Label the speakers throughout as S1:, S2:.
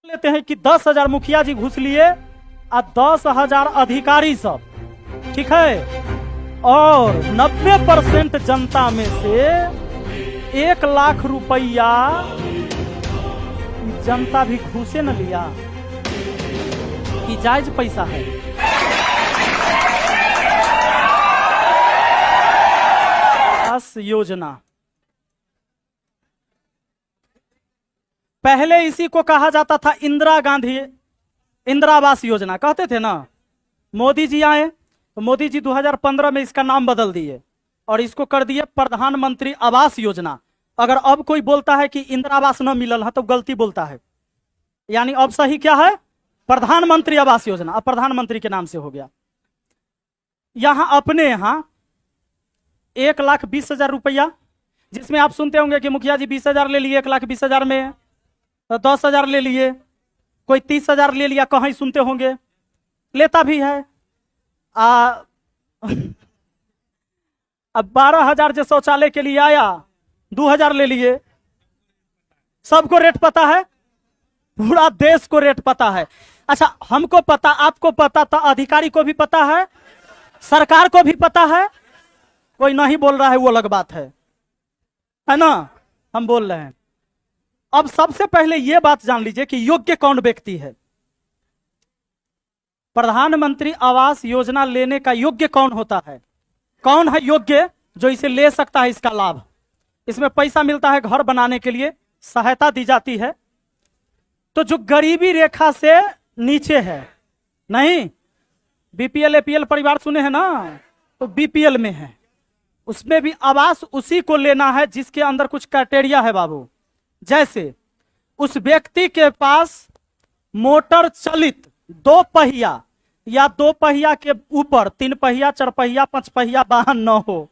S1: लेते हैं कि 10,000 मुखिया जी घुस लिए और 10,000 अधिकारी सब, ठीक है, और 90% जनता में से 1 लाख रुपया जनता भी घुसे न लिया कि जायज पैसा है। आवास योजना पहले इसी को कहा जाता था इंदिरा आवास योजना कहते थे ना। मोदी जी आए तो मोदी जी 2015 में इसका नाम बदल दिए और इसको कर दिए प्रधानमंत्री आवास योजना। अगर अब कोई बोलता है कि इंदिरा आवास न मिलल है तो गलती बोलता है, यानी अब सही क्या है, प्रधानमंत्री आवास योजना। अब प्रधानमंत्री के नाम से हो गया। यहां अपने यहां 1,20,000 रुपया, जिसमें आप सुनते होंगे कि मुखिया जी 20,000 ले लिए, 1,20,000 में तो 10,000 ले लिए, कोई 30,000 ले लिया, कहीं सुनते होंगे, लेता भी है। अब 12,000 जो शौचालय के लिए आया 2,000 ले लिए। सबको रेट पता है, पूरा देश को रेट पता है। अच्छा, हमको पता, आपको पता, तो अधिकारी को भी पता है, सरकार को भी पता है। कोई नहीं बोल रहा है वो अलग बात है ना, हम बोल रहे हैं। अब सबसे पहले यह बात जान लीजिए कि योग्य कौन व्यक्ति है। प्रधानमंत्री आवास योजना लेने का योग्य कौन होता है? कौन है योग्य जो इसे ले सकता है, इसका लाभ? इसमें पैसा मिलता है, घर बनाने के लिए सहायता दी जाती है। तो जो गरीबी रेखा से नीचे है, नहीं बीपीएल एपीएल परिवार सुने हैं ना, तो बीपीएल में है, उसमें भी आवास उसी को लेना है जिसके अंदर कुछ क्राइटेरिया है बाबू। जैसे उस व्यक्ति के पास मोटर चलित 2 पहिया या 2 पहिया के ऊपर 3 पहिया 4 पहिया 5 पहिया वाहन न हो,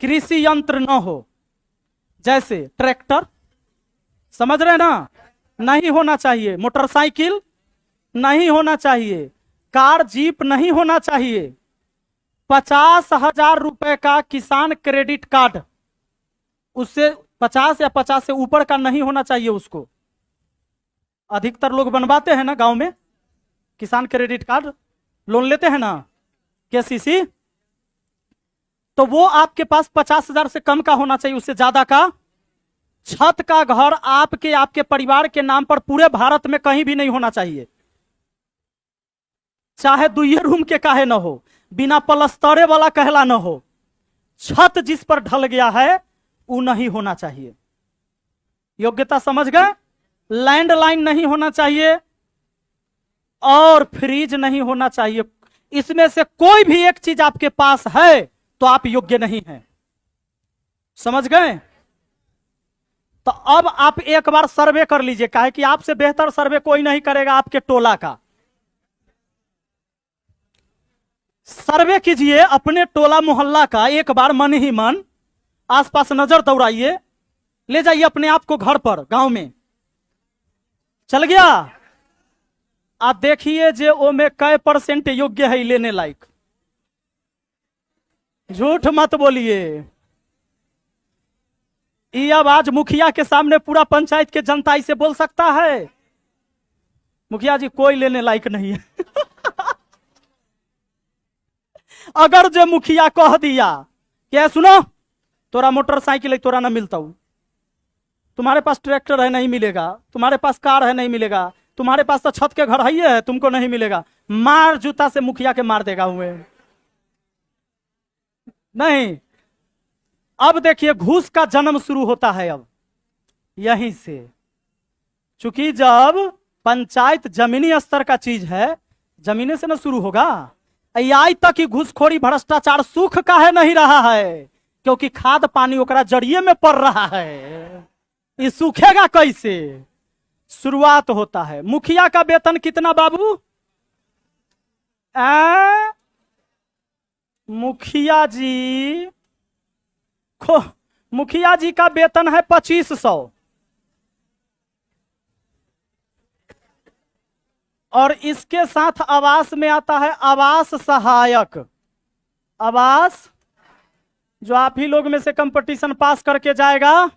S1: कृषि यंत्र न हो, जैसे ट्रैक्टर, समझ रहे ना, नहीं होना चाहिए, मोटरसाइकिल नहीं होना चाहिए, कार जीप नहीं होना चाहिए, 50,000 रुपए का किसान क्रेडिट कार्ड, उससे 50 या 50 से ऊपर का नहीं होना चाहिए उसको। अधिकतर लोग बनवाते हैं ना गांव में किसान क्रेडिट कार्ड, लोन लेते हैं ना केसीसी, तो वो आपके पास 50,000 से कम का होना चाहिए, उससे ज्यादा का। छत का घर आपके परिवार के नाम पर पूरे भारत में कहीं भी नहीं होना चाहिए, चाहे 2 रूम के काहे न हो, बिना पलस्तरे वाला कहला न हो, छत जिस पर ढल गया है वो नहीं होना चाहिए। योग्यता समझ गए? लैंडलाइन नहीं होना चाहिए और फ्रिज नहीं होना चाहिए। इसमें से कोई भी एक चीज आपके पास है तो आप योग्य नहीं हैं, समझ गए? तो अब आप एक बार सर्वे कर लीजिए, काहे कि आपसे बेहतर सर्वे कोई नहीं करेगा आपके टोला का। सर्वे कीजिए अपने टोला मोहल्ला का, एक बार मन ही मन आसपास नजर दौड़ाइए, ले जाइए अपने आप को घर पर, गांव में चल गया, आप देखिए जे ओ में कै % योग्य है लेने लायक। झूठ मत बोलिए। ये आवाज मुखिया के सामने पूरा पंचायत के जनता इसे बोल सकता है? मुखिया जी कोई लेने लायक नहीं है। अगर जो मुखिया कह दिया कि सुनो तोरा मोटरसाइकिल है तोरा ना मिलता हूं, तुम्हारे पास ट्रैक्टर है नहीं मिलेगा, तुम्हारे पास कार है नहीं मिलेगा, तुम्हारे पास तो छत के घर है तुमको नहीं मिलेगा, मार जूता से मुखिया के मार देगा हुए। नहीं, अब देखिए घूस का जन्म शुरू होता है अब यहीं से। चूंकि जब पंचायत जमीनी स्तर का चीज है, जमीने से ना शुरू होगा। आज तक ही घूसखोरी भ्रष्टाचार सूख का है नहीं रहा है, क्योंकि खाद पानी ओकरा जड़िए में पड़ रहा है, ये सूखेगा कैसे? शुरुआत होता है। मुखिया का वेतन कितना बाबू? मुखिया जी का वेतन है 2500, और इसके साथ आवास में आता है आवास सहायक। आवास जो आप ही लोग में से कंपटीशन पास करके जाएगा,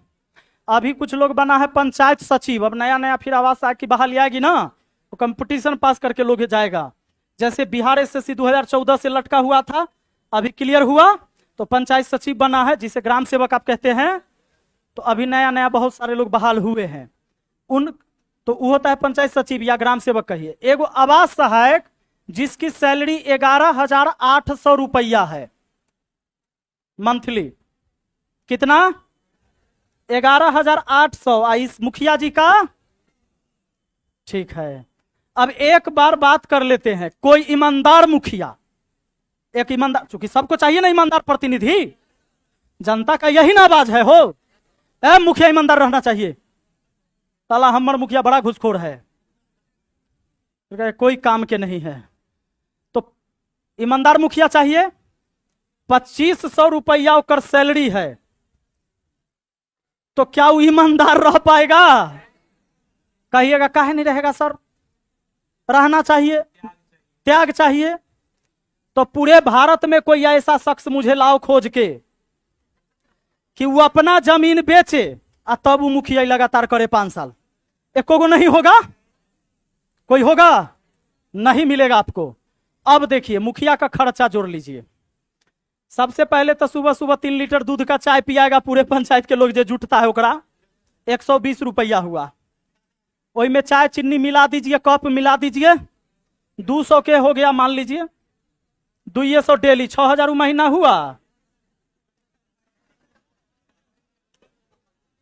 S1: अभी कुछ लोग बना है पंचायत सचिव, अब नया नया फिर आवास की बहाली आएगी ना, तो कंपटीशन पास करके लोग जाएगा। जैसे बिहार एसएससी 2014 से लटका हुआ था, अभी क्लियर हुआ तो पंचायत सचिव बना है, जिसे ग्राम सेवक आप कहते हैं। तो अभी नया नया बहुत सारे लोग बहाल हुए हैं, उन तो वो होता है पंचायत सचिव या ग्राम सेवक कहिए। एगो आवास सहायक जिसकी सैलरी 11,800 रुपया है मंथली। कितना? 11,800। इस मुखिया जी का ठीक है। अब एक बार बात कर लेते हैं, कोई ईमानदार मुखिया, एक ईमानदार, चूंकि सबको चाहिए ना ईमानदार प्रतिनिधि, जनता का यही ना आवाज है हो, मुखिया ईमानदार रहना चाहिए। ताला हमर मुखिया बड़ा घुसखोर है, कोई काम के नहीं है। तो ईमानदार मुखिया चाहिए। 2500 रुपया ओकर सैलरी है, तो क्या वो ईमानदार रह पाएगा? कहिएगा काहे नहीं रहेगा सर? रहना चाहिए, त्याग चाहिए। तो पूरे भारत में कोई ऐसा शख्स मुझे लाओ खोज के कि वो अपना जमीन बेचे और तब वो मुखिया लगातार करे 5 साल। एको को नहीं होगा? कोई होगा? नहीं मिलेगा आपको। अब देखिए मुखिया का खर्चा जोड़ लीजिए। सबसे पहले तो सुबह सुबह 3 लीटर दूध का चाय पियाएगा पूरे पंचायत के लोग, जो जुटता है ओकरा 120 रुपया हुआ। वही में चाय चीनी मिला दीजिए, कप मिला दीजिए, 200 के हो गया मान लीजिए, 200 डेली, 6,000 महीना हुआ।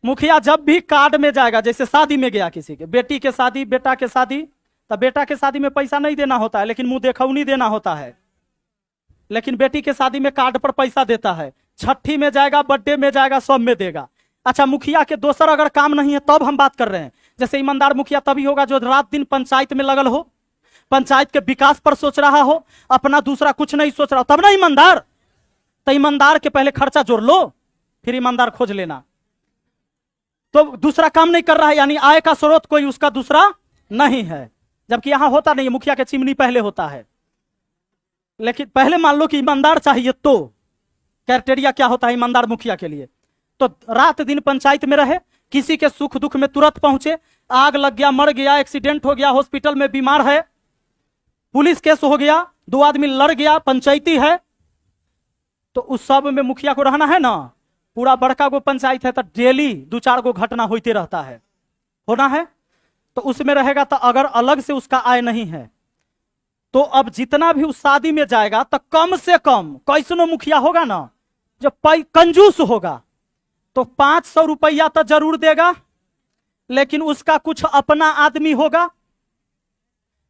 S1: मुखिया जब भी कार्ड में जाएगा, जैसे शादी में गया किसी के, बेटी के शादी, बेटा के शादी, तो बेटा के शादी में पैसा नहीं देना होता है, लेकिन मुंह देखौनी देना होता है। लेकिन बेटी के शादी में कार्ड पर पैसा देता है। छठी में जाएगा, बर्थडे में जाएगा, सब में देगा। अच्छा, मुखिया के दोसर अगर काम नहीं है तब हम बात कर रहे हैं। जैसे ईमानदार मुखिया तभी होगा जो रात दिन पंचायत में लगल हो, पंचायत के विकास पर सोच रहा हो, अपना दूसरा कुछ नहीं सोच रहा हो, तब ना ईमानदार। तो ईमानदार के पहले खर्चा जोड़ लो, फिर ईमानदार खोज लेना। तो दूसरा काम नहीं कर रहा है, यानी आय का स्रोत कोई उसका दूसरा नहीं है, जबकि यहां होता नहीं है। मुखिया के चिमनी पहले होता है, लेकिन पहले मान लो कि ईमानदार चाहिए। तो क्राइटेरिया क्या होता है ईमानदार मुखिया के लिए? तो रात दिन पंचायत में रहे, किसी के सुख दुख में तुरंत पहुंचे, आग लग गया, मर गया, एक्सीडेंट हो गया, हॉस्पिटल में बीमार है, पुलिस केस हो गया, 2 आदमी लड़ गया, पंचायती है, तो उस सब में मुखिया को रहना है ना। पूरा बड़का गो पंचायत है तो डेली 2-4 गो घटना होते रहता है, होना है, तो उसमें रहेगा। तो अगर अलग से उसका आय नहीं है तो अब जितना भी उस शादी में जाएगा तो कम से कम कैसनो मुखिया होगा ना जो कंजूस होगा, तो 500 रुपया तो जरूर देगा, लेकिन उसका कुछ अपना आदमी होगा।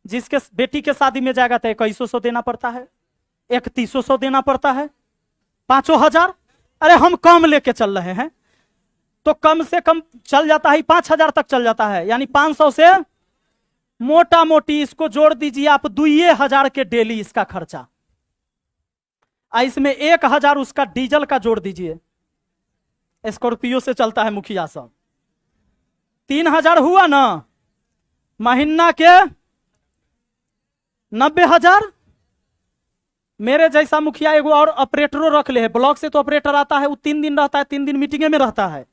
S1: जिसके बेटी के शादी में जाएगा तो 2100 देना पड़ता है, 3100 देना पड़ता है, 5,000। अरे हम कम लेके चल रहे हैं, तो कम से कम चल जाता है 5,000 तक चल जाता है, यानी 500 से मोटा मोटी इसको जोड़ दीजिए आप 2,000 के डेली इसका खर्चा। इसमें 1,000 उसका डीजल का जोड़ दीजिए, स्कॉर्पियो से चलता है मुखिया सब, 3,000 हुआ ना। महीना के 90,000। मेरे जैसा मुखिया एगो और ऑपरेटरों रख ले है, ब्लॉक से तो ऑपरेटर आता है, वो 3 दिन रहता है, 3 दिन मीटिंगे में रहता है।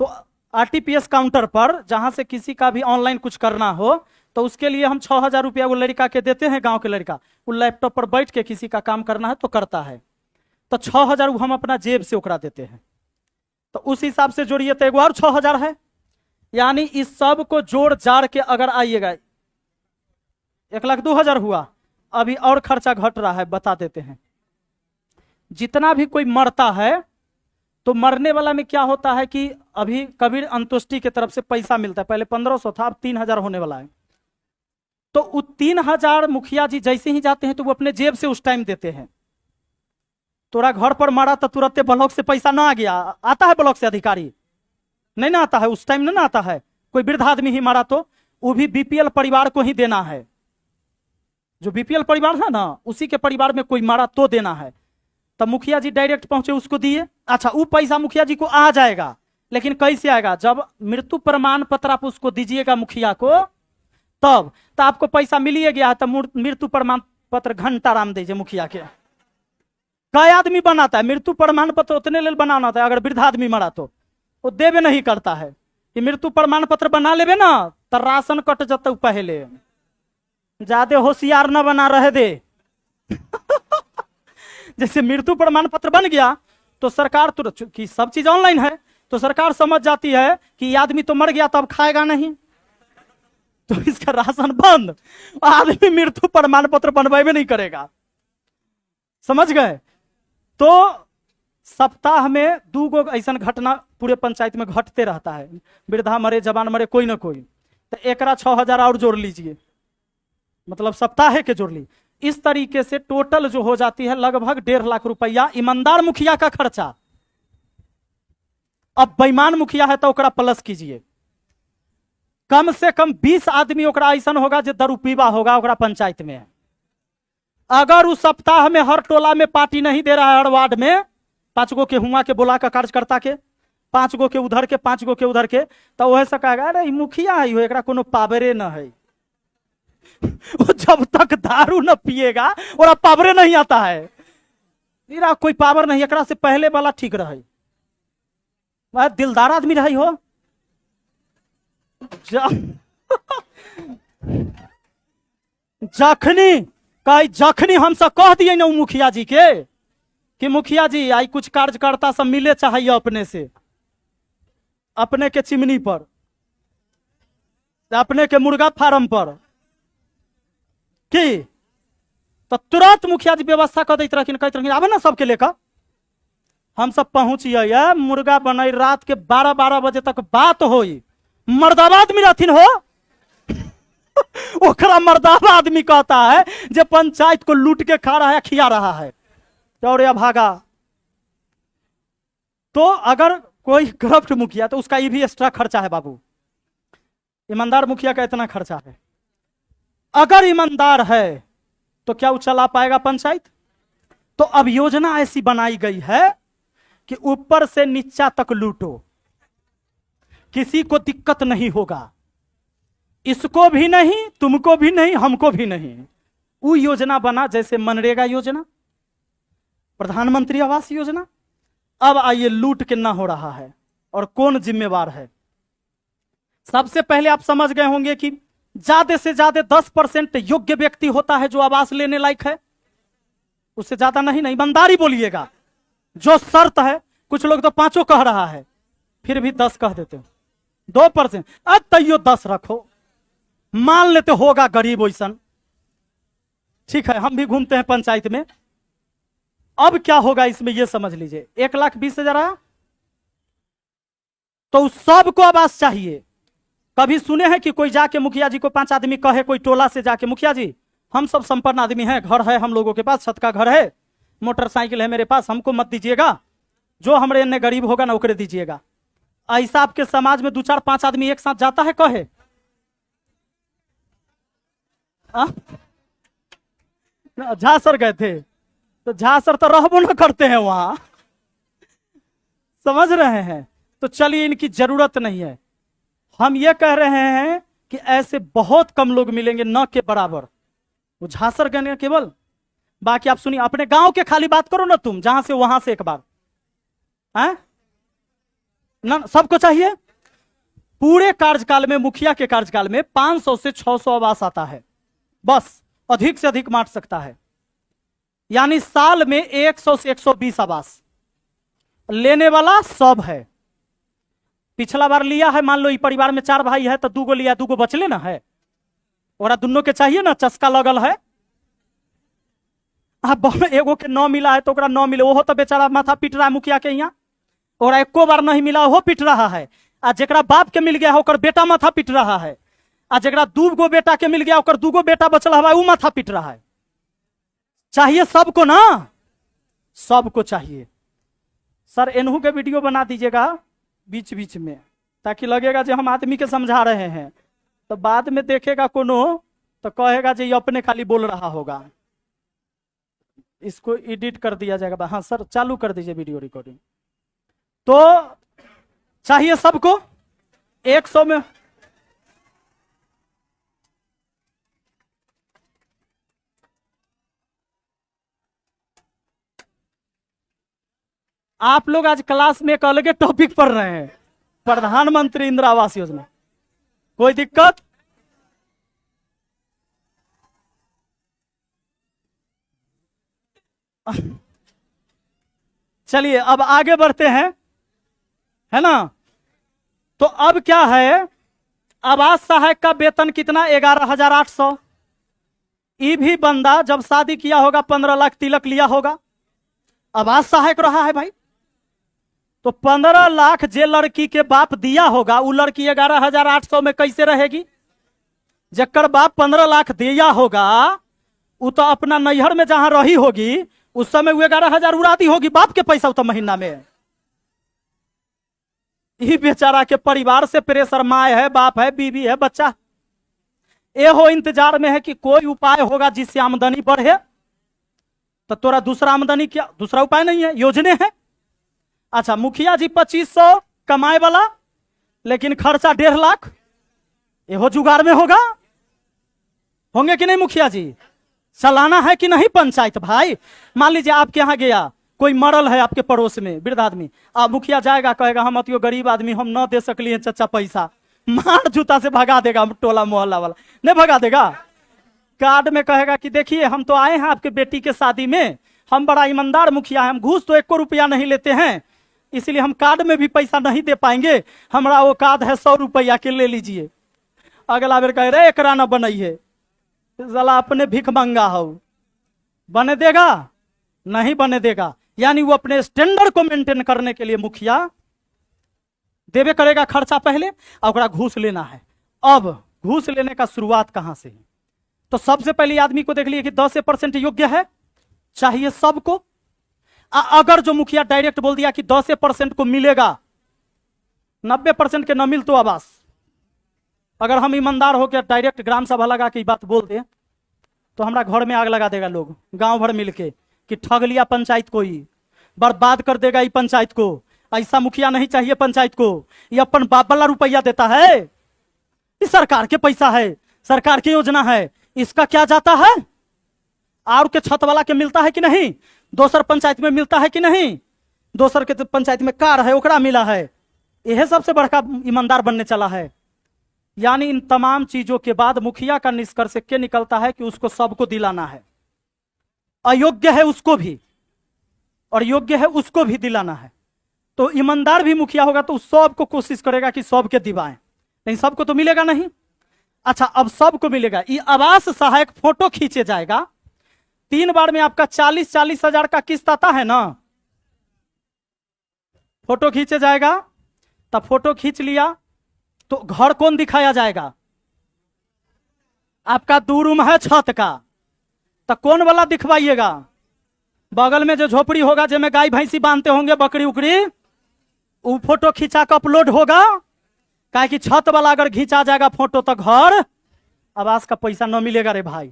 S1: तो आरटीपीएस काउंटर पर जहां से किसी का भी ऑनलाइन कुछ करना हो तो उसके लिए हम 6,000 रुपया वो लड़का के देते हैं, गांव के लड़का, वो लैपटॉप पर बैठ के किसी का काम करना है तो करता है, तो 6,000 हम अपना जेब से ओकरा देते हैं। तो उस हिसाब से जोड़िए तो एगो और 6,000 है, यानी इस सब को जोड़ जाड़ के अगर आइएगा 1,02,000 हुआ। अभी और खर्चा घट रहा है, बता देते हैं। जितना भी कोई मरता है तो मरने वाला में क्या होता है कि अभी कबीर अंतोष्टि की तरफ से पैसा मिलता है, पहले 1,500 था, अब 3,000 होने वाला है। तो वो 3,000 मुखिया जी जैसे ही जाते हैं तो वो अपने जेब से उस टाइम देते हैं। तोरा घर पर मारा तो तुरंत ब्लॉक से पैसा ना आ गया, आता है ब्लॉक से अधिकारी, नहीं ना आता है, उस टाइम ना आता है। कोई वृद्ध आदमी ही मारा तो वो भी बीपीएल परिवार को ही देना है, जो बीपीएल परिवार है ना उसी के परिवार में कोई मारा तो देना है। तब मुखिया जी डायरेक्ट पहुंचे, उसको दिए। अच्छा, वो पैसा मुखिया जी को आ जाएगा, लेकिन कैसे आएगा? जब मृत्यु प्रमाण पत्र आप उसको दीजिएगा मुखिया को, तब तो आपको पैसा मिलिए गया। तो मृत्यु प्रमाण पत्र घंटा राम दीजिए मुखिया के। कई आदमी बनाता है मृत्यु प्रमाण पत्र, उतने लेल बनाना होता है अगर वृद्ध आदमी मरा तो वो देवे नहीं करता है कि मृत्यु प्रमाण पत्र बना लेबे ना तो राशन कट जत पहले, ज्यादा होशियार न बना रहे दे। जैसे मृत्यु प्रमाण पत्र बन गया तो सरकार तो कि सब चीज ऑनलाइन है, तो सरकार समझ जाती है कि ये आदमी तो मर गया तो अब खाएगा नहीं, तो इसका राशन बंद, आदमी मृत्यु प्रमाण पत्र बनवाए नहीं करेगा। समझ गए? तो सप्ताह में 2 गो ऐसा घटना पूरे पंचायत में घटते रहता है, वृद्धा मरे, जवान मरे, कोई ना कोई, तो एकरा 6,000 और जोड़ लीजिए, मतलब सप्ताह के जोड़ ली। इस तरीके से टोटल जो हो जाती है लगभग 1.5 लाख रुपया ईमानदार मुखिया का खर्चा। अब बेईमान मुखिया है तो ओकरा प्लस कीजिए, कम से कम 20 आदमी ओकरा ऐसा होगा जो दारू पीवा होगा ओकरा पंचायत में। अगर उस सप्ताह में हर टोला में पार्टी नहीं दे रहा है, हर वार्ड में 5 गो के हुआ के बोला का कार्यकर्ता के, 5 गो के उधर के, 5 गो के उधर के, तो वह से कहेगा अरे मुखिया है एकरा कोनो पावरे न है। वो जब तक दारू न पिएगा और पावरे नहीं आता है, मेरा कोई पावर नहीं, एकरा से पहले वाला ठीक रहे, वह दिलदार आदमी रही हो। जखनी हम सब कह दिए ना मुखिया जी के कि मुखिया जी आई कुछ कार्यकर्ता सब मिले चाहिए अपने से, अपने के चिमनी पर, अपने के मुर्गा फार्म पर की, तो तुरंत मुखिया जी व्यवस्था कर देते रखिन, कहते रखिन आबे ना सबके लेकर। हम सब पहुंचिए, मुर्गा बनाई, रात के 12 बजे तक बात होई, मर्दावा आदमी रहथिन हो। ओकरा मर्दावा आदमी कहता है जो पंचायत को लूट के खा रहा है, खिया रहा है, और या भागा। तो अगर कोई करप्ट मुखिया तो उसका ये भी एक्स्ट्रा खर्चा है बाबू, ईमानदार मुखिया का इतना खर्चा है। अगर ईमानदार है तो क्या वो चला पाएगा पंचायत? तो अब योजना ऐसी बनाई गई है कि ऊपर से नीचा तक लूटो, किसी को दिक्कत नहीं होगा, इसको भी नहीं, तुमको भी नहीं, हमको भी नहीं। वो योजना बना जैसे मनरेगा योजना, प्रधानमंत्री आवास योजना। अब आइए लूट कितना हो रहा है और कौन जिम्मेवार है। सबसे पहले आप समझ गए होंगे कि ज्यादा से ज्यादा 10% योग्य व्यक्ति होता है जो आवास लेने लायक है, उससे ज्यादा नहीं। ईमानदारी बोलिएगा, जो शर्त है, कुछ लोग तो 5 कह रहा है फिर भी 10 कह देते हो, 2%, अब तैयो 10 रखो, मान लेते होगा गरीब वैसन, ठीक है। हम भी घूमते हैं पंचायत में। अब क्या होगा इसमें ये समझ लीजिए, 1,20,000 आया तो सबको आवास चाहिए। कभी सुने हैं कि कोई जाके मुखिया जी को 5 आदमी कहे, कोई टोला से जाके मुखिया जी हम सब संपन्न आदमी हैं, घर है हम लोगों के पास, छत का घर है, मोटरसाइकिल है मेरे पास, हमको मत दीजिएगा, जो हमारे अन्य गरीब होगा ना ओकरे दीजिएगा। ऐसा आपके समाज में 2, 4, 5 आदमी एक साथ जाता है कहे? झांसर गए थे तो झांसर तो रहबो न करते हैं वहां, समझ रहे हैं? तो चलिए इनकी जरूरत नहीं है। हम ये कह रहे हैं कि ऐसे बहुत कम लोग मिलेंगे, न के बराबर। वो झांसर गए केवल, बाकी आप सुनिए, अपने गांव के खाली बात करो ना तुम, जहां से वहां से एक बार है ना, सबको चाहिए। पूरे कार्यकाल में, मुखिया के कार्यकाल में 500 से 600 आवास आता है, बस, अधिक से अधिक मांट सकता है। यानी साल में 100 से 120 आवास लेने वाला सब है। पिछला बार लिया है, मान लो ये परिवार में 4 भाई है तो 2 गो लिया, 2 गो बचले ना है, और दोनों के चाहिए ना, चस्का लगल है। अब एगो के 9 मिला है तो 9 मिले, वो तो बेचारा माथा पीट रहा है मुखिया के यहाँ, और एको बार नहीं मिला वो पीट रहा है। आ जरा बाप के मिल गया होकर बेटा माथा पीट रहा है, आ जरा 2 गो बेटा के मिल गया होकर 2 गो बेटा बचल हवा वो माथा पीट रहा है। चाहिए सबको ना, सबको चाहिए। सर एनहू के वीडियो बना दीजिएगा बीच बीच में, ताकि लगेगा जो हम आदमी के समझा रहे हैं, तो बाद में देखेगा कोनो तो कहेगा जो ये अपने खाली बोल रहा होगा। इसको एडिट कर दिया जाएगा। हाँ सर चालू कर दीजिए वीडियो रिकॉर्डिंग। तो चाहिए सबको 100 में। आप लोग आज क्लास में एक अलग टॉपिक पढ़ रहे हैं, प्रधानमंत्री इंदिरा आवास योजना, कोई दिक्कत? चलिए अब आगे बढ़ते हैं, है ना। तो अब क्या है, आवास सहायक का वेतन कितना? 11,800। ये भी बंदा जब शादी किया होगा 15 लाख तिलक लिया होगा, आवास सहायक रहा है भाई। तो 15 लाख जे लड़की के बाप दिया होगा, वो लड़की 11,800 में कैसे रहेगी? जकर बाप 15 लाख दिया होगा, वो तो अपना नैहर में जहां रही होगी उस समय वो 11,000 उड़ाती होगी, बाप के पैसा तो महीना में। ये बेचारा के परिवार से प्रेशर, माए है, बाप है, बीवी है, बच्चा, ये हो इंतजार में है कि कोई उपाय होगा जिससे आमदनी बढ़े। तो तोरा दूसरा आमदनी क्या, दूसरा उपाय नहीं है, योजने है। अच्छा, मुखिया जी 2500 कमाए वाला, लेकिन खर्चा 1.5 लाख, ये हो जुगाड़ में होगा? होंगे कि नहीं मुखिया जी? चलाना है कि नहीं पंचायत भाई? मान लीजिए आपके यहाँ गया, कोई मरल है आपके पड़ोस में, वृद्ध आदमी, अब मुखिया जाएगा कहेगा हम अतियो गरीब आदमी, हम न दे सकली हैं चचा पैसा, मार जूता से भगा देगा टोला मोहल्ला वाला, नहीं भगा देगा? कार्ड में कहेगा कि देखिए हम तो आए हैं आपके बेटी के शादी में, हम बड़ा ईमानदार मुखिया हैं, हम घूस तो 1 रुपया नहीं लेते हैं, इसलिए हम कार्ड में भी पैसा नहीं दे पाएंगे, हमारा वो कार्ड है 100 रुपया के, ले लीजिए। अगला बेर कह रहे एकरा न बनाइए, साला अपने भिख मंगा हो, बने देगा? नहीं बने देगा। यानी वो अपने स्टैंडर्ड को मेंटेन करने के लिए मुखिया देवे करेगा खर्चा पहले, और घूस लेना है। अब घूस लेने का शुरुआत कहां से है? तो सबसे पहले आदमी को देख लिए कि 10% योग्य है, चाहिए सबको। अगर जो मुखिया डायरेक्ट बोल दिया कि 10% को मिलेगा, 90% के न मिल तो आवास, अगर हम ईमानदार होकर डायरेक्ट ग्राम सभा लगा के बात बोल दे तो हमारा घर में आग लगा देगा लोग, गांव भर मिलके, कि ठग लिया पंचायत को, ही बर्बाद कर देगा ये पंचायत को, ऐसा मुखिया नहीं चाहिए पंचायत को, ये अपन बाप वाला रुपया देता है, ये सरकार के पैसा है, सरकार की योजना है, इसका क्या जाता है? और के छत वाला के मिलता है कि नहीं? दोसर पंचायत में मिलता है कि नहीं? दोसर के पंचायत में कार है ओकरा मिला है, यह सबसे बड़का ईमानदार बनने चला है। यानी इन तमाम चीजों के बाद मुखिया का निष्कर्ष क्या निकलता है कि उसको सबको दिलाना है, अयोग्य है उसको भी और योग्य है उसको भी दिलाना है। तो ईमानदार भी मुखिया होगा तो सबको कोशिश करेगा कि सबके दिवाएं, लेकिन सबको तो मिलेगा नहीं। अच्छा, अब सबको मिलेगा, ये आवास सहायक फोटो खींचे जाएगा, 3 बार में आपका 40-40 हजार का किस्त आता है ना, फोटो खींचे जाएगा। तब फोटो खींच लिया तो घर कौन दिखाया जाएगा? आपका 2 रूम है छत का, तो कौन वाला दिखवाइएगा? बगल में जो झोपड़ी होगा जिसमें गाय भैंसी बांधते होंगे, बकरी उकरी, वो फोटो खींचा कर अपलोड होगा। काहे कि छत वाला अगर खींचा जाएगा फोटो तो घर आवास का पैसा न मिलेगा रे भाई।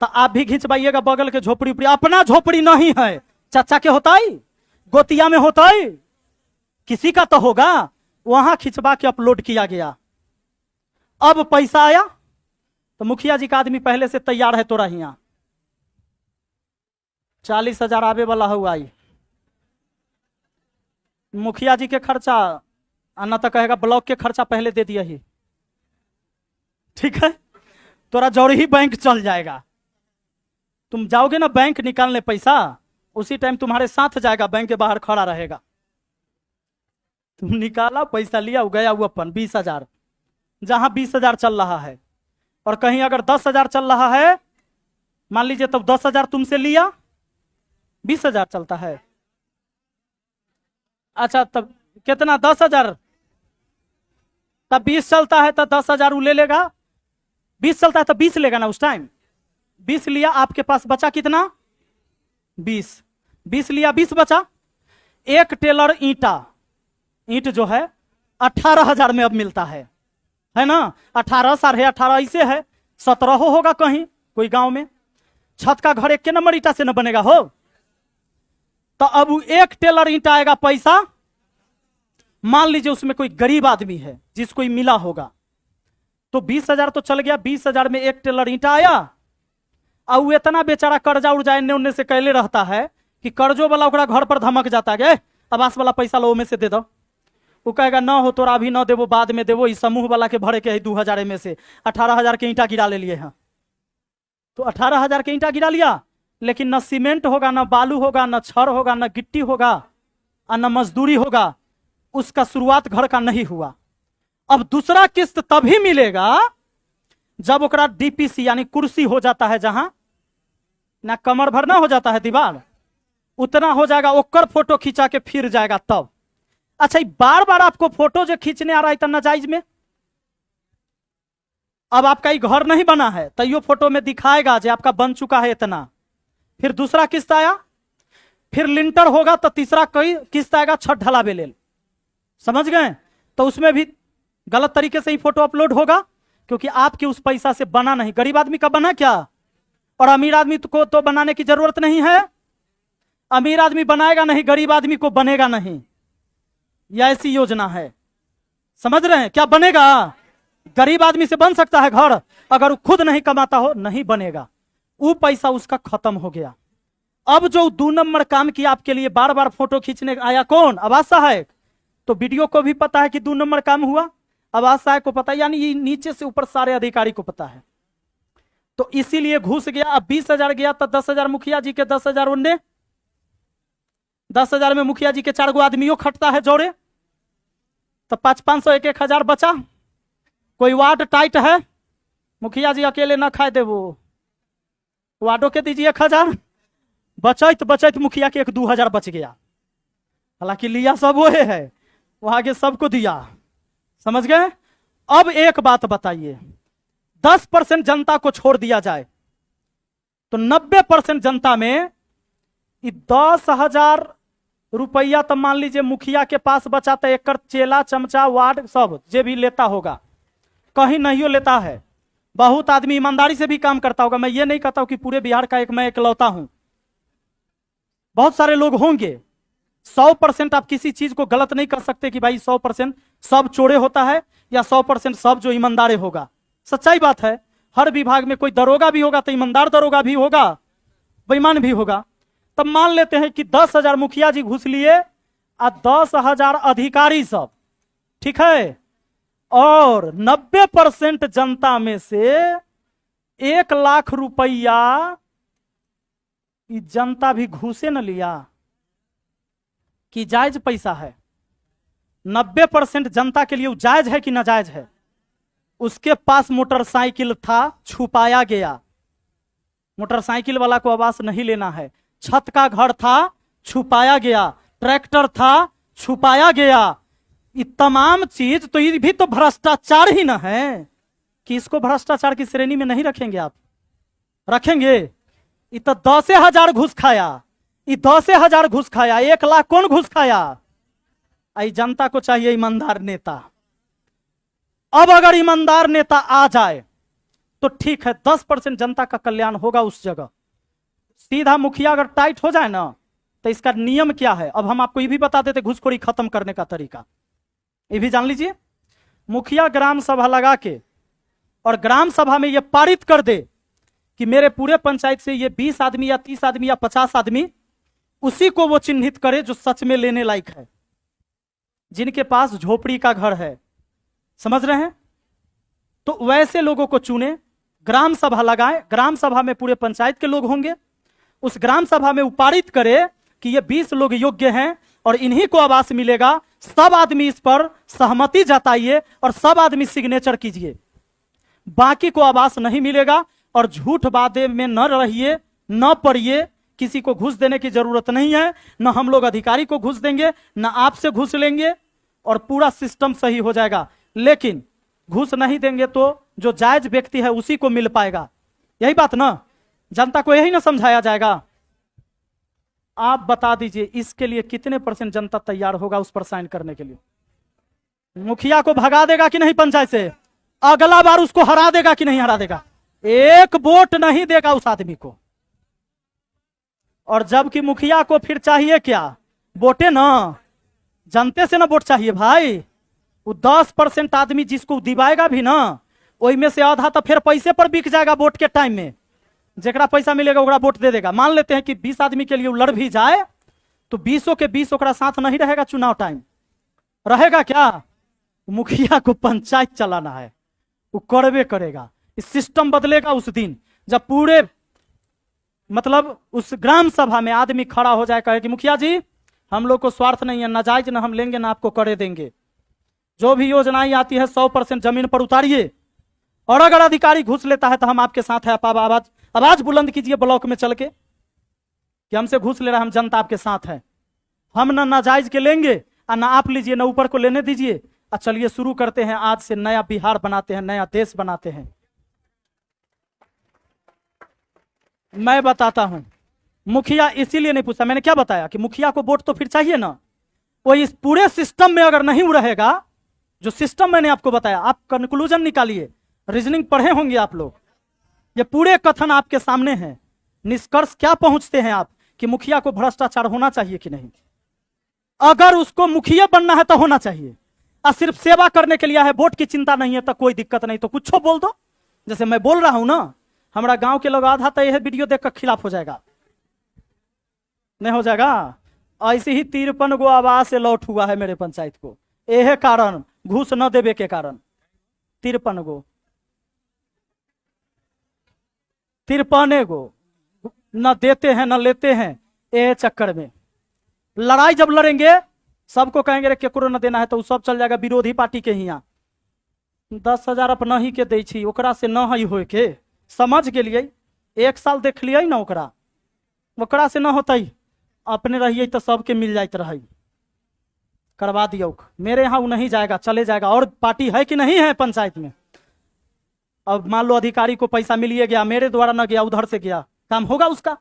S1: तो आप भी खिंचवाइएगा बगल के झोपड़ी उपड़ी, अपना झोपड़ी नहीं है, चाचा के होता है, गोतिया में होता है, किसी का तो होगा, वहां खिंचवा के अपलोड किया गया। अब पैसा आया तो मुखिया जी का आदमी पहले से तैयार है, तोरा हिया 40 हजार आवे वाला हुआ, मुखिया जी के खर्चा आना तो कहेगा ब्लॉक के खर्चा पहले दे दिया ही, ठीक है, तोरा जौड़ ही बैंक चल जाएगा। तुम जाओगे ना बैंक निकालने पैसा, उसी टाइम तुम्हारे साथ जाएगा, बैंक के बाहर खड़ा रहेगा, तुम निकाला पैसा लिया, गया वो अपन 20 हजार, जहां 20 हजार चल रहा है, और कहीं अगर 10 हजार चल रहा है मान लीजिए, तब 10 हजार तुमसे लिया, 20 हजार चलता है। अच्छा, तब कितना? 10 हजार, तब 20 चलता है तो 10 हजार वो ले लेगा, 20 चलता है तो 20 लेगा ना उस टाइम, 20 लिया, आपके पास बचा कितना? 20 लिया, 20 बचा। एक टेलर ईंट जो है 18 हजार में अब मिलता है ना, 18 18.5 ऐसे है, 17 होगा कहीं कोई गांव में। छत का घर एक के नंबर ईंटा से न बनेगा हो, तो अब एक टेलर ईंटा आएगा पैसा, मान लीजिए उसमें कोई गरीब आदमी है जिसको मिला होगा, तो 20 हजार तो चल गया, 20 हजार में एक टेलर ईंटा आया, और वो इतना बेचारा कर्जा उर्जा इन्ने उन्ने से कैले रहता है कि कर्जों वाला ओकरा घर पर धमक जाता है, आवास वाला पैसा लो में से दे दो, वो कहेगा ना हो तोरा अभी ना देवो, बाद में देवो, इस समूह वाला के भरे के है 2000 में से 18,000 के ईंटा गिरा ले लिए हैं। तो 18,000 के ईंटा गिरा लिया, लेकिन न सीमेंट होगा, न बालू होगा, न छड़ होगा, न गिट्टी होगा और न मजदूरी होगा, उसका शुरुआत घर का नहीं हुआ। अब दूसरा किस्त तभी मिलेगा जब ओकरा डीपीसी यानी कुर्सी हो जाता है, जहां ना कमर भरना हो जाता है दीवार, उतना हो जाएगा, ओकर फोटो खींचा के फिर जाएगा तब। अच्छा, बार बार आपको फोटो जो खींचने आ रहा है इतना नाजायज में, अब आपका ये घर नहीं बना है तो यो फोटो में दिखाएगा जो आपका बन चुका है इतना। फिर दूसरा किस्त आया, फिर लिंटर होगा तो तीसरा कई किस्त आएगा छत ढला बेलेल, समझ गए? तो उसमें भी गलत तरीके से ही फोटो अपलोड होगा, क्योंकि आपके उस पैसा से बना नहीं। गरीब आदमी का बना क्या, और अमीर आदमी को तो बनाने की जरूरत नहीं है। अमीर आदमी बनाएगा नहीं, गरीब आदमी को बनेगा नहीं, यह ऐसी योजना है, समझ रहे हैं? क्या बनेगा? गरीब आदमी से बन सकता है घर, अगर वो खुद नहीं कमाता हो नहीं बनेगा, वो पैसा उसका खत्म हो गया। अब जो 2 नंबर काम किया आपके लिए, बार बार फोटो खींचने आया कौन? आवास सहायक। तो वीडियो को भी पता है कि 2 नंबर काम हुआ, आवास सहायक को पता है, यानी ये नीचे से ऊपर सारे अधिकारी को पता है। तो इसीलिए घुस गया। अब 20,000 गया तो 10,000 मुखिया जी के, 10,000 उन्ने, 10,000 में मुखिया जी के 4 गो आदमियों खटता है जोड़े, तो 500-500 1,000 बचा। कोई वार्ड टाइट है, मुखिया जी अकेले ना खाए दे, वो वार्डो के दीजिए 1,000, बचत बचत मुखिया के 1-2,000 बच गया। हालांकि लिया सब वो है, वो आगे सबको दिया, समझ गए? अब एक बात बताइए, 10% जनता को छोड़ दिया जाए तो 90% जनता में 10,000 रुपया तो मान लीजिए मुखिया के पास बचा, तो एक चेला चमचा वार्ड सब जे भी लेता होगा, कहीं नहीं लेता है। बहुत आदमी ईमानदारी से भी काम करता होगा, मैं ये नहीं कहता हूं कि पूरे बिहार का मैं इकलौता हूं, बहुत सारे लोग होंगे। 100% आप किसी चीज को गलत नहीं कर सकते कि भाई 100% सब चोरे होता है या 100% सब जो ईमानदार होगा। सच्चाई बात है, हर विभाग में कोई दरोगा भी होगा तो ईमानदार दरोगा भी होगा, बेईमान भी होगा। तब मान लेते हैं कि 10,000 मुखिया जी घुस लिए और 10,000 अधिकारी सब, ठीक है, और 90% जनता में से 1 लाख रुपया जनता भी घुसे न लिया कि जायज पैसा है। 90% जनता के लिए जायज है कि नाजायज है? उसके पास मोटरसाइकिल था, छुपाया गया, मोटरसाइकिल वाला को आवास नहीं लेना है। छत का घर था, छुपाया गया, ट्रैक्टर था, छुपाया गया। ये तमाम चीज तो ये भी तो भ्रष्टाचार ही ना है कि इसको भ्रष्टाचार की श्रेणी में नहीं रखेंगे? आप रखेंगे? ये तो 10,000 घुस खाया, ये 10,000 घुस खाया, 1 लाख कौन घुस खाया? आई जनता को चाहिए ईमानदार नेता। अब अगर ईमानदार नेता आ जाए तो ठीक है, 10% जनता का कल्याण होगा उस जगह। सीधा मुखिया अगर टाइट हो जाए ना, तो इसका नियम क्या है? अब हम आपको ये भी बता देते घुसखोरी खत्म करने का तरीका, ये भी जान लीजिए। मुखिया ग्राम सभा लगा के और ग्राम सभा में ये पारित कर दे कि मेरे पूरे पंचायत से ये 20 आदमी या 30 आदमी या 50 आदमी, उसी को वो चिन्हित करे जो सच में लेने लायक है, जिनके पास झोपड़ी का घर है, समझ रहे हैं? तो वैसे लोगों को चुने, ग्राम सभा लगाए, ग्राम सभा में पूरे पंचायत के लोग होंगे, उस ग्राम सभा में पारित करे कि ये 20 लोग योग्य हैं और इन्हीं को आवास मिलेगा। सब आदमी इस पर सहमति जताइए और सब आदमी सिग्नेचर कीजिए, बाकी को आवास नहीं मिलेगा। और झूठ वादे में न रहिए, न पड़िए, किसी को घूस देने की जरूरत नहीं है, न हम लोग अधिकारी को घूस देंगे, न आपसे घूस लेंगे, और पूरा सिस्टम सही हो जाएगा। लेकिन घूस नहीं देंगे तो जो जायज व्यक्ति है उसी को मिल पाएगा, यही बात ना? जनता को यही ना समझाया जाएगा? आप बता दीजिए इसके लिए कितने % जनता तैयार होगा उस पर साइन करने के लिए? मुखिया को भगा देगा कि नहीं पंचायत से? अगला बार उसको हरा देगा कि नहीं हरा देगा? 1 वोट नहीं देगा उस आदमी को। और जबकि मुखिया को फिर चाहिए क्या? वोटे ना, जनते से ना वोट चाहिए भाई। वो 10% आदमी जिसको दिवाएगा भी ना, वही में से आधा तो फिर पैसे पर बिक जाएगा वोट के टाइम में। जेकरा पैसा मिलेगा ओकरा वोट दे देगा। मान लेते हैं कि 20 आदमी के लिए लड़ भी जाए तो 20 के 20 ओकरा साथ नहीं रहेगा चुनाव टाइम, रहेगा क्या? मुखिया को पंचायत चलाना है, वो करवे करेगा। इस सिस्टम बदलेगा उस दिन जब पूरे मतलब उस ग्राम सभा में आदमी खड़ा हो जाए, कहे कि मुखिया जी हम लोग को स्वार्थ नहीं है, नाजायज ना हम लेंगे ना आपको करे देंगे, जो भी योजनाएं आती है 100% जमीन पर उतारिए, और अगर अधिकारी घुस लेता है तो हम आपके साथ है। आप आवाज आवाज बुलंद कीजिए ब्लॉक में चल के कि हमसे घुस ले रहा है, हम जनता आपके साथ है, हम ना नाजायज के लेंगे और ना आप लीजिए ना ऊपर को लेने दीजिए। और चलिए शुरू करते हैं, आज से नया बिहार बनाते हैं, नया देश बनाते हैं। मैं बताता हूं, मुखिया इसीलिए नहीं पूछा, मैंने क्या बताया कि मुखिया को वोट तो फिर चाहिए ना। वो इस पूरे सिस्टम में अगर नहीं रहेगा, जो सिस्टम मैंने आपको बताया, आप कंक्लूजन निकालिए, रीजनिंग पढ़े होंगे आप लोग, ये पूरे कथन आपके सामने हैं। निष्कर्ष क्या पहुंचते हैं आप कि मुखिया को भ्रष्टाचार होना चाहिए कि नहीं? अगर उसको मुखिया बनना है तो होना चाहिए, और सिर्फ सेवा करने के लिए है, वोट की चिंता नहीं है तो कोई दिक्कत नहीं, तो कुछ बोल दो। जैसे मैं बोल रहा हूं ना, हमारा गांव के लोग आधा तो यह वीडियो देखकर खिलाफ हो जाएगा, नहीं हो जाएगा। ऐसे ही 53 गो आवाज से लौट हुआ है मेरे पंचायत को, यह कारण घूस न देवे के कारण 53 गो न देते हैं न लेते हैं। ये चक्कर में लड़ाई जब लड़ेंगे, सबको कहेंगे रे केकरो न देना है, तो सब चल जाएगा विरोधी पार्टी के हियाँ। 10,000 अपना ही के दै छी, ओकरा से न ही होए के, समझ गेलिए, 1 साल देख लिये ना, ओकरा से न होते, अपने रहिए तो सबके मिल जाते रहे, करवा दियो। मेरे यहाँ वो नहीं जाएगा, चले जाएगा। और पार्टी है कि नहीं है पंचायत में? अब मान लो अधिकारी को पैसा मिलिए गया, मेरे द्वारा न गया, उधर से गया, काम होगा उसका?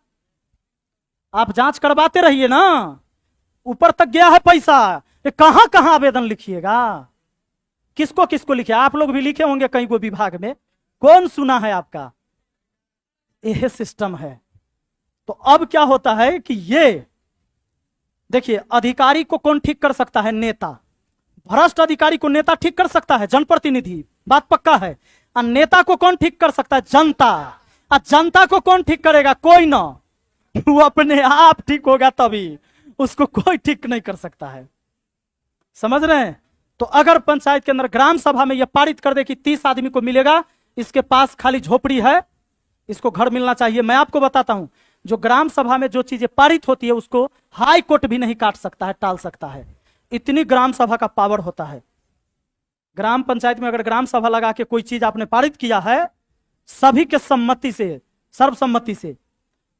S1: आप जांच करवाते रहिए ना, ऊपर तक गया है पैसा, ये कहां कहां आवेदन लिखिएगा, किसको किसको लिखे? आप लोग भी लिखे होंगे कहीं को विभाग में, कौन सुना है आपका? यह सिस्टम है। तो अब क्या होता है कि ये देखिए, अधिकारी को कौन ठीक कर सकता है? नेता। भ्रष्ट अधिकारी को नेता ठीक कर सकता है, जनप्रतिनिधि, बात पक्का है। और नेता को कौन ठीक कर सकता है? जनता। और जनता को कौन ठीक करेगा? कोई ना, वो अपने आप ठीक होगा, तभी उसको कोई ठीक नहीं कर सकता है। समझ रहे हैं? तो अगर पंचायत के अंदर ग्राम सभा में यह पारित कर दे कि 30 आदमी को मिलेगा, इसके पास खाली झोपड़ी है, इसको घर मिलना चाहिए। मैं आपको बताता हूं, जो ग्राम सभा में जो चीजें पारित होती है उसको हाई कोर्ट भी नहीं काट सकता है, टाल सकता है, इतनी ग्राम सभा का पावर होता है। ग्राम पंचायत में अगर ग्राम सभा लगा के कोई चीज आपने पारित किया है सभी के सम्मति से, सर्वसम्मति से,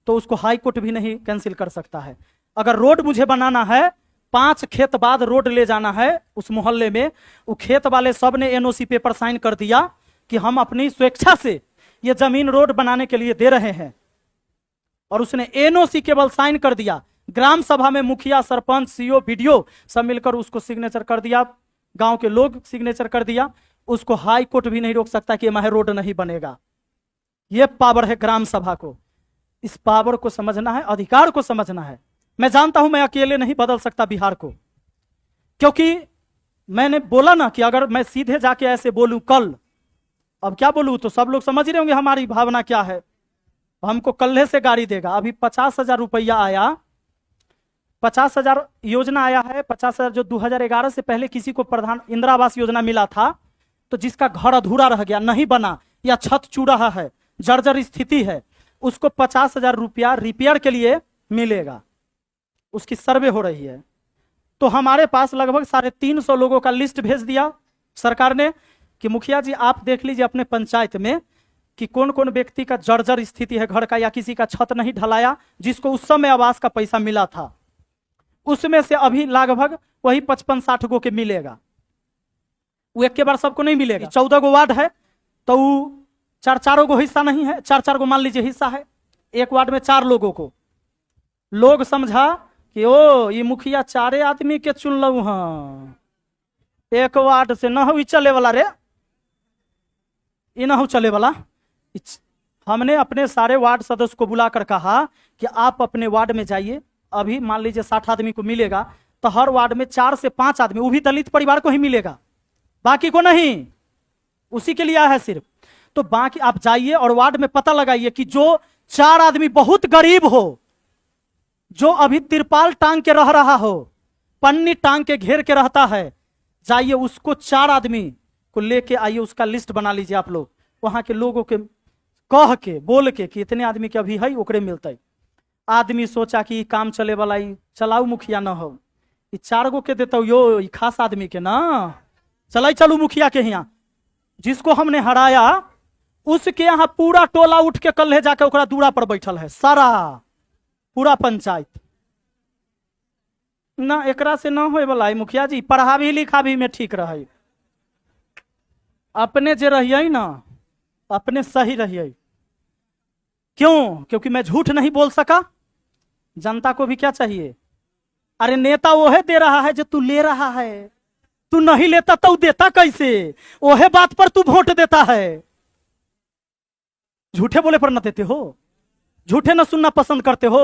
S1: तो उसको हाई कोर्ट भी नहीं कैंसिल कर सकता है। अगर रोड मुझे बनाना है, 5 खेत बाद रोड ले जाना है उस मोहल्ले में, वो खेत वाले सब ने एनओसी पेपर साइन कर दिया कि हम अपनी स्वेच्छा से ये जमीन रोड बनाने के लिए दे रहे हैं, और उसने एनओसी केवल साइन कर दिया। ग्राम सभा में मुखिया, सरपंच, सीओ, बीडीओ सब मिलकर उसको सिग्नेचर कर दिया, गांव के लोग सिग्नेचर कर दिया, उसको हाई कोर्ट भी नहीं रोक सकता कि वहां रोड नहीं बनेगा। यह पावर है ग्राम सभा को। इस पावर को समझना है, अधिकार को समझना है। मैं जानता हूं मैं अकेले नहीं बदल सकता बिहार को, क्योंकि मैंने बोला ना कि अगर मैं सीधे जाके ऐसे बोलूं कल, अब क्या बोलूं, तो सब लोग समझ रहे होंगे हमारी भावना क्या है। हमको कल्हे से गाड़ी देगा। अभी 50,000 रुपया आया, 50,000 योजना आया है, 50,000 जो 2011 से पहले किसी को प्रधान इंदिरा आवास योजना मिला था, तो जिसका घर अधूरा रह गया, नहीं बना, या छत चू रहा है, जर्जर स्थिति है, उसको 50,000 रुपया रिपेयर के लिए मिलेगा। उसकी सर्वे हो रही है। तो हमारे पास लगभग 350 लोगों का लिस्ट भेज दिया सरकार ने कि मुखिया जी आप देख लीजिए अपने पंचायत में कि कौन कौन व्यक्ति का जर्जर स्थिति है घर का, या किसी का छत नहीं ढलाया, जिसको उस समय आवास का पैसा मिला था, उसमें से अभी लगभग वही 55-60 गो के मिलेगा। वो एक के बार सबको नहीं मिलेगा। 14 गो वार्ड है, तो 4-4 गो हिस्सा नहीं है, 4-4 गो मान लीजिए हिस्सा है, एक वार्ड में 4 लोगों को। लोग समझा कि ओ ये मुखिया 4 आदमी के चुन लो, हाँ एक वार्ड से न हो चले वाला रे, ये न हो चले वाला। हमने अपने सारे वार्ड सदस्य को बुलाकर कहा कि आप अपने वार्ड में जाइए, अभी मान लीजिए 60 आदमी को मिलेगा, तो हर वार्ड में 4 से 5 आदमी, वो भी दलित परिवार को ही मिलेगा, बाकी को नहीं, उसी के लिए आया है सिर्फ। तो बाकी आप जाइए और वार्ड में पता लगाइए कि जो 4 आदमी बहुत गरीब हो, जो अभी तिरपाल टांग के रह रहा हो, पन्नी टांग के घेर के रहता है, जाइए उसको 4 आदमी को लेके आइए, उसका लिस्ट बना लीजिए आप लोग, वहां के लोगों के कह के बोल के कि इतने आदमी के अभी है ओकरे मिलते। आदमी सोचा कि काम चले वाला चलाऊ मुखिया न हो, 4 गो के देता यो खास आदमी के ना, चलाई चलू मुखिया के यहाँ। जिसको हमने हराया उसके यहाँ पूरा टोला उठ के कल्हे जाके ओकरा दूरा पर बैठल है, सारा पूरा पंचायत। ना एकरा से ना होए वाला है मुखिया जी, पढ़ा भी लिखा भी में ठीक रहे, अपने जे रहिए ना अपने सही रहिए। क्यों? क्योंकि मैं झूठ नहीं बोल सका। जनता को भी क्या चाहिए? अरे नेता वो है दे रहा है जो तू ले रहा है, तू नहीं लेता तो देता कैसे? ओहे बात पर तू वोट देता है। झूठे बोले पर न देते हो, झूठे न सुनना पसंद करते हो,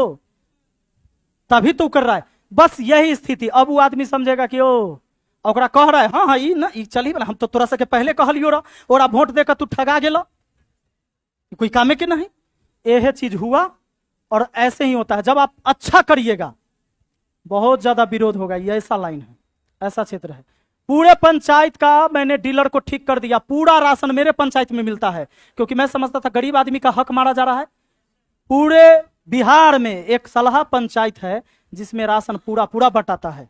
S1: तभी तू कर रहा है। बस यही स्थिति। अब वो आदमी समझेगा कि ओ ओकरा कह रहा है हाँ हाँ ना चली हम तो तोरा से के पहले कहलियो रहा, और वोट देकर तू ठगा गेला, कोई कामे के नहीं। यह चीज हुआ और ऐसे ही होता है। जब आप अच्छा करिएगा बहुत ज्यादा विरोध होगा। ये ऐसा लाइन है, ऐसा क्षेत्र है। पूरे पंचायत का मैंने डीलर को ठीक कर दिया, पूरा राशन मेरे पंचायत में मिलता है, क्योंकि मैं समझता था गरीब आदमी का हक मारा जा रहा है। पूरे बिहार में एक सलाह पंचायत है जिसमें राशन पूरा पूरा बटाता है,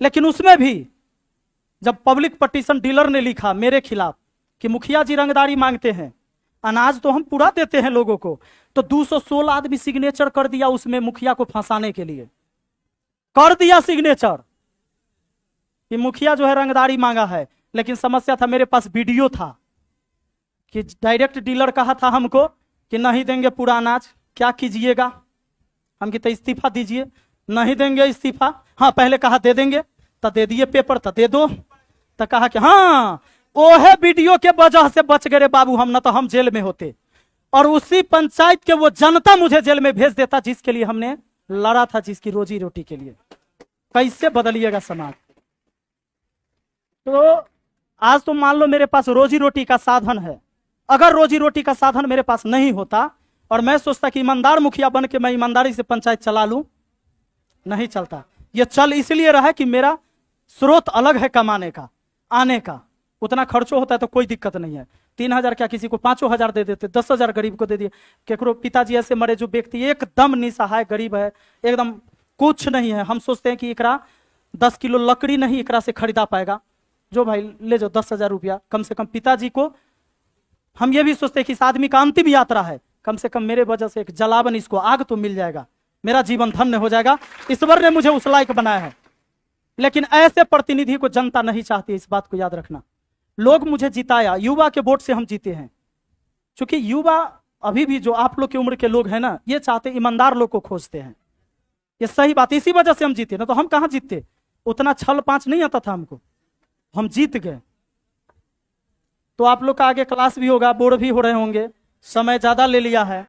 S1: लेकिन उसमें भी जब पब्लिक पटिशन डीलर ने लिखा मेरे खिलाफ कि मुखिया जी रंगदारी मांगते हैं, अनाज तो हम पूरा देते हैं लोगों को, तो 216 आदमी सिग्नेचर कर दिया उसमें मुखिया को फंसाने के लिए, कर दिया सिग्नेचर कि मुखिया जो है रंगदारी मांगा है। लेकिन समस्या था मेरे पास वीडियो था कि डायरेक्ट डीलर कहा था हमको कि नहीं देंगे पूरा अनाज, क्या कीजिएगा? हम कहते इस्तीफा दीजिए। नहीं देंगे इस्तीफा? हाँ पहले कहा दे देंगे, तो दे दिए पेपर, तो दे दो, तो कहा कि हाँ ओहे वीडियो के वजह से बच गए रे बाबू, हम ना तो हम जेल में होते, और उसी पंचायत के वो जनता मुझे जेल में भेज देता जिसके लिए हमने लड़ा था, जिसकी रोजी रोटी के लिए। कैसे बदलिएगा समाज? तो आज तो मान लो मेरे पास रोजी रोटी का साधन है, अगर रोजी रोटी का साधन मेरे पास नहीं होता और मैं सोचता कि ईमानदार मुखिया बन के मैं ईमानदारी से पंचायत चला लूं, नहीं चलता। ये चल इसलिए रहा कि मेरा स्रोत अलग है कमाने का, आने का, उतना खर्चो होता है तो कोई दिक्कत नहीं है। 3000 क्या किसी को 5000 दे देते, 10,000 गरीब को दे दिए। केकरो पिताजी ऐसे मरे जो व्यक्ति एकदम निसहाय गरीब है, एकदम कुछ नहीं है, हम सोचते हैं कि एकरा 10 किलो लकड़ी नहीं एकरा से खरीदा पाएगा, जो भाई ले जाओ 10,000 रुपया। कम से कम पिताजी को हम ये भी सोचते हैं कि इस आदमी का अंतिम यात्रा है, कम से कम मेरे वजह से एक जलावन, इसको आग तो मिल जाएगा, मेरा जीवन धन्य हो जाएगा। ईश्वर ने मुझे उस लायक बनाया है। लेकिन ऐसे प्रतिनिधि को जनता नहीं चाहती, इस बात को याद रखना। लोग मुझे जिताया, युवा के वोट से हम जीते हैं, क्योंकि युवा अभी भी जो आप लोग की उम्र के लोग हैं ना, ये चाहते ईमानदार लोग को खोजते हैं। ये सही बात, इसी वजह से हम जीते, ना तो हम कहां जीतते, उतना छल पांच नहीं आता था हमको, हम जीत गए। तो आप लोग का आगे क्लास भी होगा, बोर्ड भी हो रहे होंगे, समय ज्यादा ले लिया है।